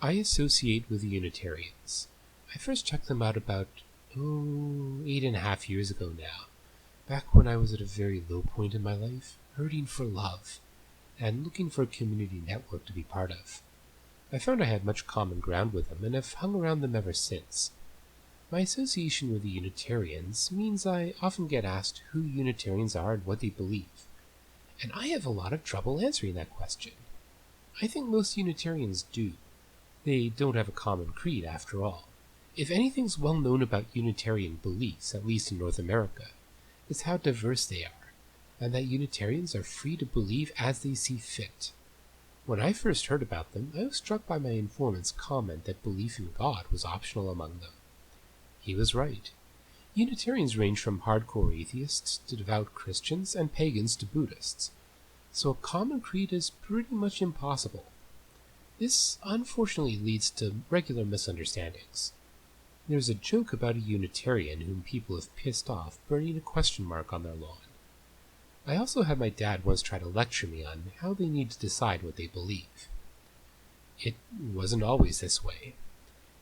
I associate with the Unitarians. I first checked them out about, 8.5 years ago now, back when I was at a very low point in my life, hurting for love, and looking for a community network to be part of. I found I had much common ground with them, and have hung around them ever since. My association with the Unitarians means I often get asked who Unitarians are and what they believe, and I have a lot of trouble answering that question. I think most Unitarians do. They don't have a common creed, after all. If anything's well known about Unitarian beliefs, at least in North America, it's how diverse they are, and that Unitarians are free to believe as they see fit. When I first heard about them, I was struck by my informant's comment that belief in God was optional among them. He was right. Unitarians range from hardcore atheists to devout Christians and pagans to Buddhists, so a common creed is pretty much impossible. This unfortunately leads to regular misunderstandings. There's a joke about a Unitarian whom people have pissed off burning a question mark on their lawn. I also had my dad once try to lecture me on how they need to decide what they believe. It wasn't always this way.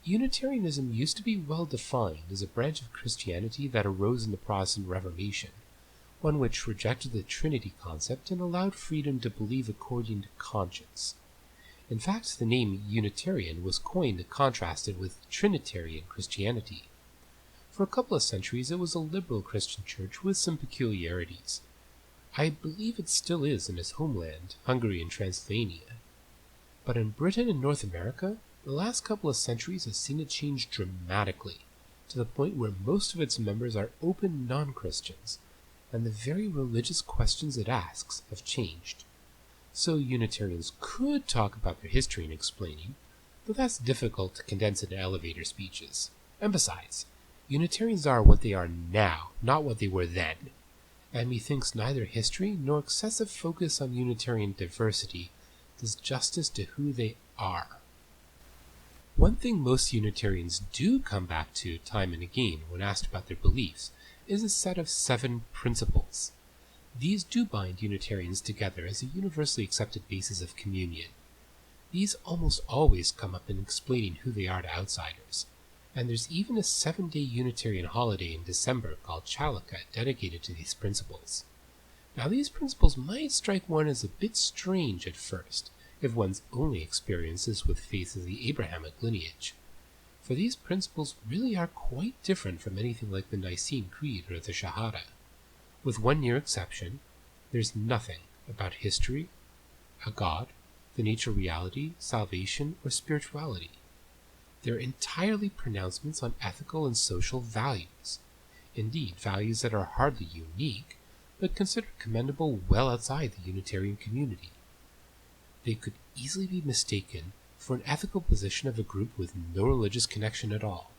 Unitarianism used to be well defined as a branch of Christianity that arose in the Protestant Reformation, one which rejected the Trinity concept and allowed freedom to believe according to conscience. In fact, the name Unitarian was coined to contrast it with Trinitarian Christianity. For a couple of centuries it was a liberal Christian church with some peculiarities. I believe it still is in its homeland, Hungary and Transylvania. But in Britain and North America, the last couple of centuries has seen it change dramatically, to the point where most of its members are open non-Christians, and the very religious questions it asks have changed. So Unitarians could talk about their history in explaining, but that's difficult to condense into elevator speeches. And besides, Unitarians are what they are now, not what they were then, and methinks neither history nor excessive focus on Unitarian diversity does justice to who they are. One thing most Unitarians do come back to time and again when asked about their beliefs is a set of 7 principles. These do bind Unitarians together as a universally accepted basis of communion. These almost always come up in explaining who they are to outsiders, and there's even a 7-day Unitarian holiday in December called chalice dedicated to these principles. Now these principles might strike one as a bit strange at first, if one's only experience is with faith of the Abrahamic lineage, for these principles really are quite different from anything like the Nicene Creed or the Shahada. With one near exception, there's nothing about history, a God, the nature of reality, salvation, or spirituality. They're entirely pronouncements on ethical and social values, indeed values that are hardly unique, but considered commendable well outside the Unitarian community. They could easily be mistaken for an ethical position of a group with no religious connection at all.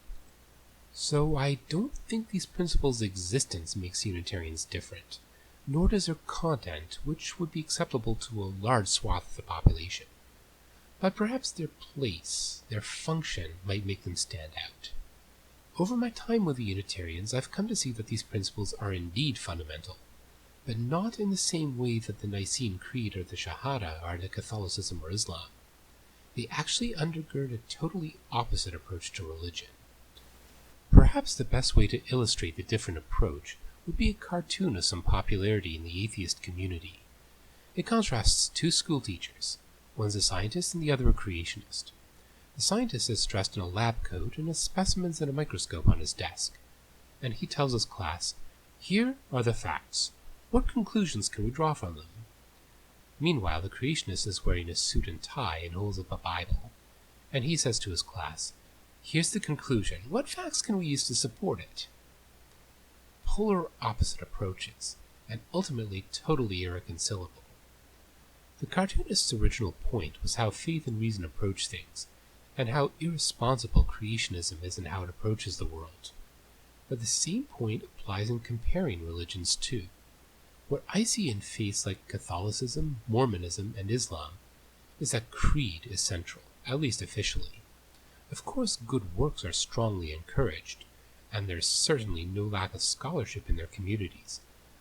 So I don't think these principles' existence makes Unitarians different, nor does their content, which would be acceptable to a large swath of the population. But perhaps their place, their function, might make them stand out. Over my time with the Unitarians, I've come to see that these principles are indeed fundamental, but not in the same way that the Nicene Creed or the Shahada are to Catholicism or Islam. They actually undergird a totally opposite approach to religion. Perhaps the best way to illustrate the different approach would be a cartoon of some popularity in the atheist community. It contrasts 2 school teachers. One's a scientist and the other a creationist. The scientist is dressed in a lab coat and has specimens and a microscope on his desk, and he tells his class, "Here are the facts. What conclusions can we draw from them?" Meanwhile, the creationist is wearing a suit and tie and holds up a Bible, and he says to his class, "Here's the conclusion. What facts can we use to support it?" Polar opposite approaches, and ultimately totally irreconcilable. The cartoonist's original point was how faith and reason approach things, and how irresponsible creationism is in how it approaches the world. But the same point applies in comparing religions too. What I see in faiths like Catholicism, Mormonism, and Islam is that creed is central, at least officially. Of course, good works are strongly encouraged, and there's certainly no lack of scholarship in their communities,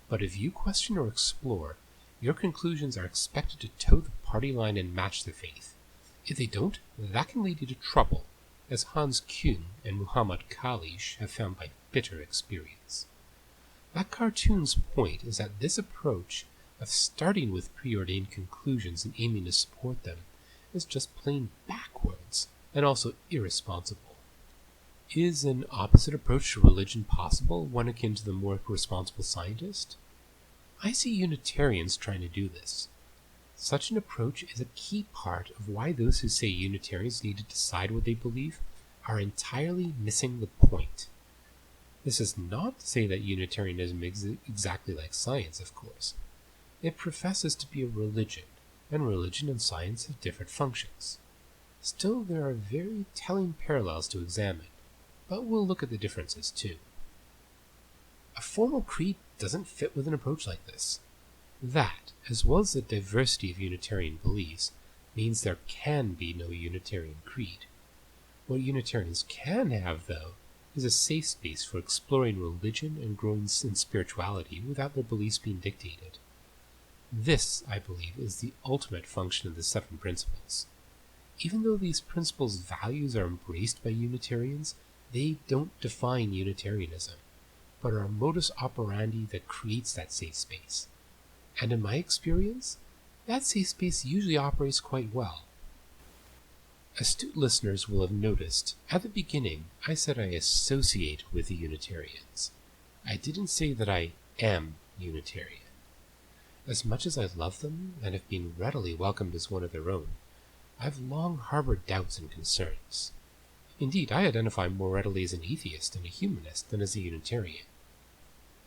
but if you question or explore, your conclusions are expected to toe the party line and match the faith. If they don't, that can lead you to trouble, as Hans Kuhn and Muhammad Kalish have found by bitter experience. That cartoon's point is that this approach of starting with preordained conclusions and aiming to support them is just plain backwards and also irresponsible. Is an opposite approach to religion possible, one akin to the more responsible scientist? I see Unitarians trying to do this. Such an approach is a key part of why those who say Unitarians need to decide what they believe are entirely missing the point. This is not to say that Unitarianism is exactly like science, of course. It professes to be a religion, and religion and science have different functions. Still, there are very telling parallels to examine, but we'll look at the differences too. A formal creed doesn't fit with an approach like this. That, as well as the diversity of Unitarian beliefs, means there can be no Unitarian creed. What Unitarians can have, though, is a safe space for exploring religion and growing in spirituality without their beliefs being dictated. This, I believe, is the ultimate function of the Seven Principles. Even though these principles' values are embraced by Unitarians, they don't define Unitarianism, but are a modus operandi that creates that safe space. And in my experience, that safe space usually operates quite well. Astute listeners will have noticed, at the beginning, I said I associate with the Unitarians. I didn't say that I am Unitarian. As much as I love them and have been readily welcomed as one of their own, I've long harbored doubts and concerns. Indeed, I identify more readily as an atheist and a humanist than as a Unitarian.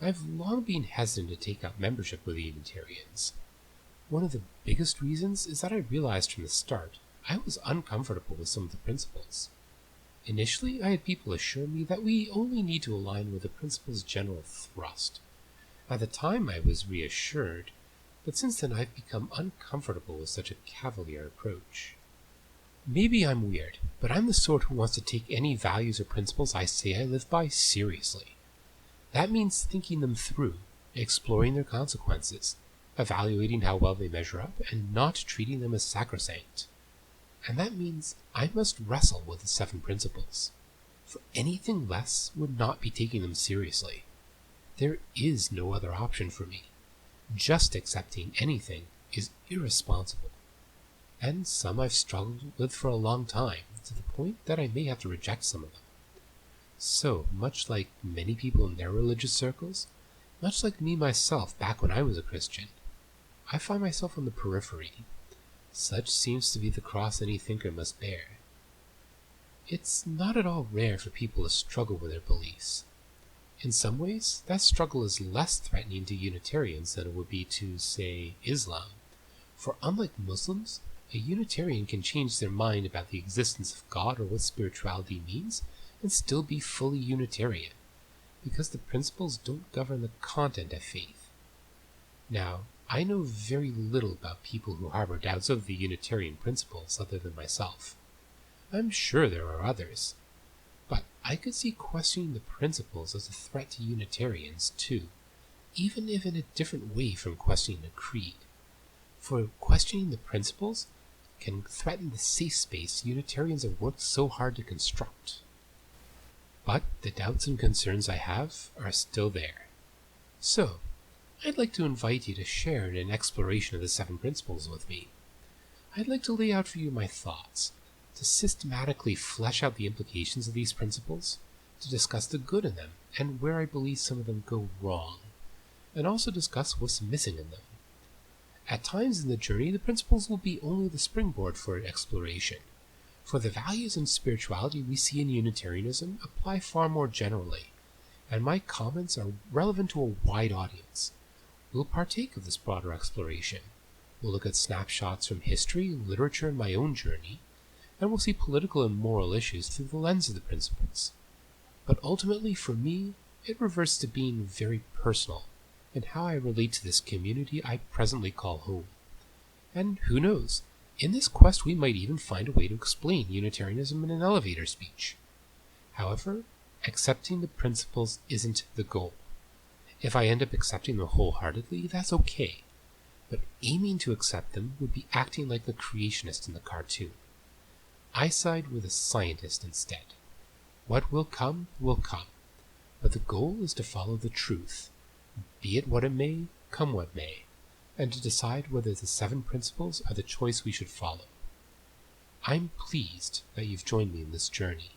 I've long been hesitant to take up membership with the Unitarians. One of the biggest reasons is that I realized from the start I was uncomfortable with some of the principles. Initially, I had people assure me that we only need to align with the principle's general thrust. At the time I was reassured, but since then I've become uncomfortable with such a cavalier approach. Maybe I'm weird, but I'm the sort who wants to take any values or principles I say I live by seriously. That means thinking them through, exploring their consequences, evaluating how well they measure up, and not treating them as sacrosanct. And that means I must wrestle with the Seven Principles. For anything less would not be taking them seriously. There is no other option for me. Just accepting anything is irresponsible. And some I've struggled with for a long time, to the point that I may have to reject some of them. So, much like many people in their religious circles, much like me myself back when I was a Christian, I find myself on the periphery. Such seems to be the cross any thinker must bear. It's not at all rare for people to struggle with their beliefs. In some ways, that struggle is less threatening to Unitarians than it would be to, say, Islam. For unlike Muslims, a Unitarian can change their mind about the existence of God or what spirituality means and still be fully Unitarian, because the principles don't govern the content of faith. Now, I know very little about people who harbor doubts of the Unitarian principles other than myself. I'm sure there are others, but I could see questioning the principles as a threat to Unitarians too, even if in a different way from questioning a creed. For questioning the principles can threaten the safe space Unitarians have worked so hard to construct. But the doubts and concerns I have are still there. So, I'd like to invite you to share in an exploration of the Seven Principles with me. I'd like to lay out for you my thoughts, to systematically flesh out the implications of these principles, to discuss the good in them and where I believe some of them go wrong, and also discuss what's missing in them. At times in the journey, the principles will be only the springboard for exploration, for the values and spirituality we see in Unitarianism apply far more generally, and my comments are relevant to a wide audience. We'll partake of this broader exploration. We'll look at snapshots from history, literature, and my own journey, and we'll see political and moral issues through the lens of the principles. But ultimately, for me, it reverts to being very personal in how I relate to this community I presently call home. And who knows, in this quest we might even find a way to explain Unitarianism in an elevator speech. However, accepting the principles isn't the goal. If I end up accepting them wholeheartedly, that's okay. But aiming to accept them would be acting like the creationist in the cartoon. I side with a scientist instead. What will come, but the goal is to follow the truth, be it what it may, come what may, and to decide whether the 7 principles are the choice we should follow. I'm pleased that you've joined me in this journey.